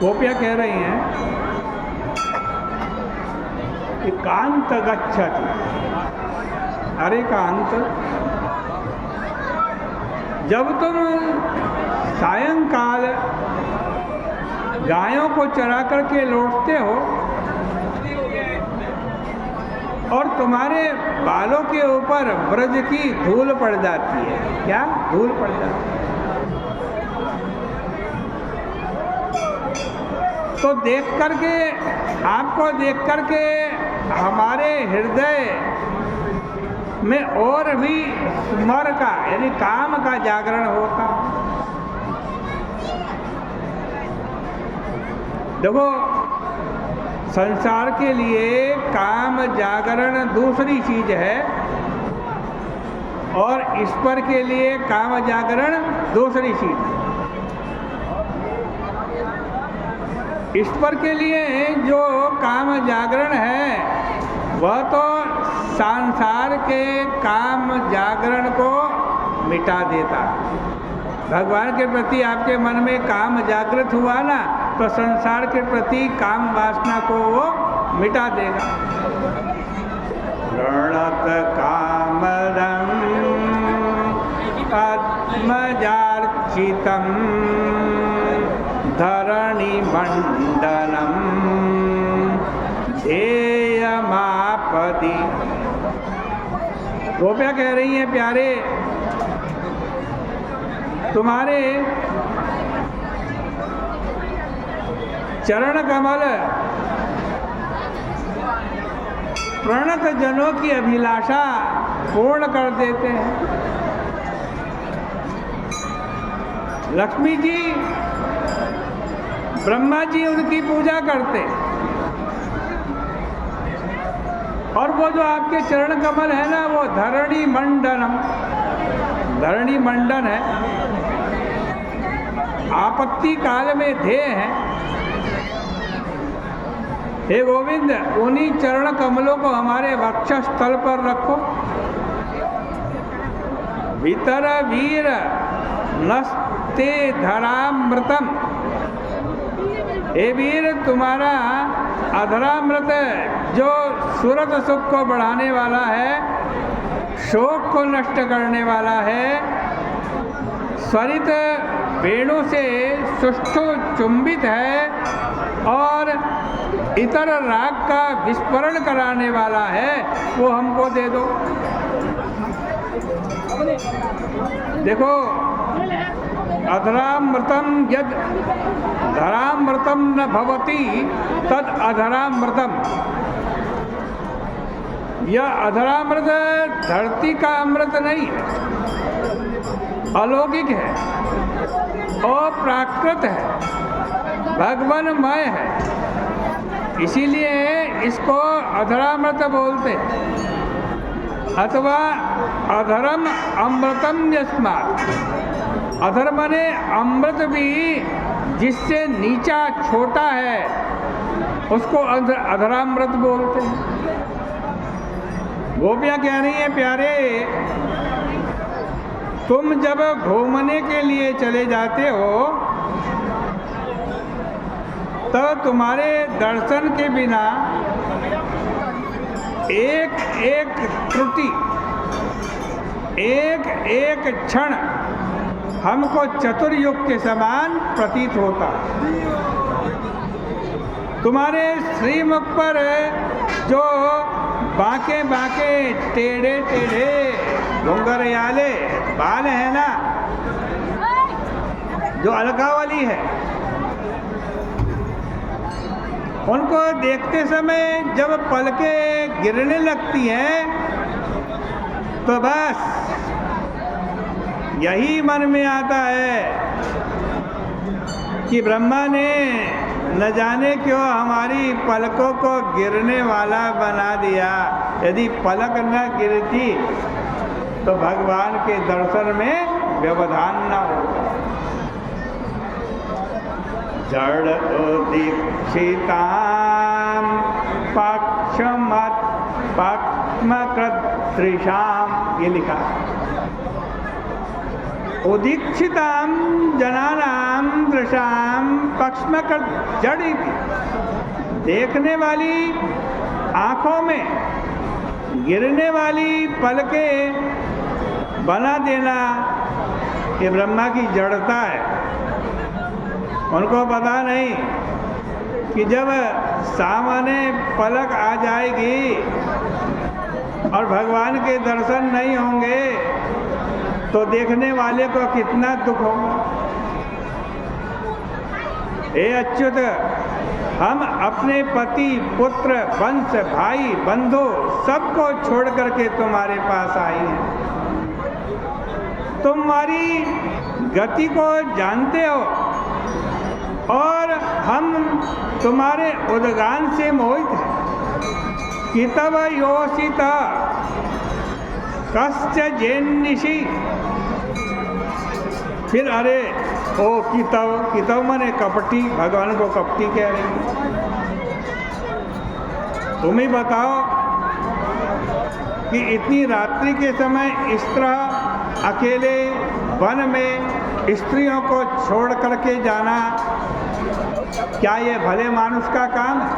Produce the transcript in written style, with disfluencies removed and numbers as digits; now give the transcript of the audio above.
गोपियाँ कह रही हैं कि कांत गच्छति। अरे कांत, जब तुम सायंकाल गायों को चरा करके लौटते हो और तुम्हारे बालों के ऊपर ब्रज की धूल पड़ जाती है। क्या धूल पड़ जाती है? तो देख करके, आपको देख करके हमारे हृदय में और भी स्मर का यानी काम का जागरण होता। देखो, संसार के लिए काम जागरण दूसरी चीज है और ईश्वर के लिए काम जागरण दूसरी चीज है। ईश्वर के लिए जो काम जागरण है वह तो संसार के काम जागरण को मिटा देता। भगवान के प्रति आपके मन में काम जागृत हुआ ना, तो संसार के प्रति काम वासना को वो मिटा देगा। रणत कामदं पद्मजार्चितं धरणि मंडलम ध्येयमापदि। गोपियाँ कह रही हैं, प्यारे, तुम्हारे चरण कमल प्रणत जनों की अभिलाषा पूर्ण कर देते हैं। लक्ष्मी जी, ब्रह्मा जी उनकी पूजा करते और वो जो आपके चरण कमल है ना, वो धरणी मंडनम, धरणी मंडन है, आपत्ति काल में ध्येय है। हे गोविंद, उन्हीं चरण कमलों को हमारे वक्षस्थल पर रखो। भीतर वीर नस्ते धरामृतम। हे वीर, तुम्हारा अधरामृत जो सूरत सुख को बढ़ाने वाला है, शोक को नष्ट करने वाला है, स्वरित वेणु से सुष्ठु चुंबित है और इतर राग का विस्फोरण कराने वाला है, वो हमको दे दो। देखो, अधरामृतम यद धरामृतम न भवति तद अधरामृतम। यह अधरामृत धरती का अमृत नहीं है, अलौकिक है, अप्राकृत है, भगवानमय है। इसीलिए इसको अधरामृत बोलते, अथवा अधरम अमृतम यस्मात्। अधर माने अमृत भी जिससे नीचा छोटा है उसको अधरामृत बोलते हैं। गोपियाँ कह रही हैं, प्यारे, तुम जब घूमने के लिए चले जाते हो तो तुम्हारे दर्शन के बिना एक एक त्रुटि, एक एक क्षण हमको चतुर्युग के समान प्रतीत होता। तुम्हारे श्रीमुख पर जो बाके बाके टेढ़े टेढ़े घुंघरियाले बाल है ना, जो अलकावली है, उनको देखते समय जब पलकें गिरने लगती हैं तो बस यही मन में आता है कि ब्रह्मा ने न जाने क्यों हमारी पलकों को गिरने वाला बना दिया। यदि पलक न गिरती तो भगवान के दर्शन में व्यवधान न होता। जड़ उदीक्षितां पक्षमत पक्ष्मकृदृशां, ये लिखा। उदीक्षितां जनानां दृशां पक्ष में कर जड़ी थी। देखने वाली आंखों में गिरने वाली पलकें बना देना ये ब्रह्मा की जड़ता है। उनको पता नहीं कि जब सामने पलक आ जाएगी और भगवान के दर्शन नहीं होंगे तो देखने वाले को कितना दुख होगा। हे अच्युत, हम अपने पति, पुत्र, वंश, भाई, बंधु सबको छोड़ करके तुम्हारे पास आए हैं। तुम्हारी गति को जानते हो और हम तुम्हारे उद्गान से मोहित हैं। कितव योषित कस्य जेन्निषि। फिर अरे ओ कितव, कितव माने कपटी, भगवान को कपटी कह रही। तुम ही बताओ कि इतनी रात्रि के समय इस तरह अकेले वन में स्त्रियों को छोड़ करके जाना क्या ये भले मानुष का काम है?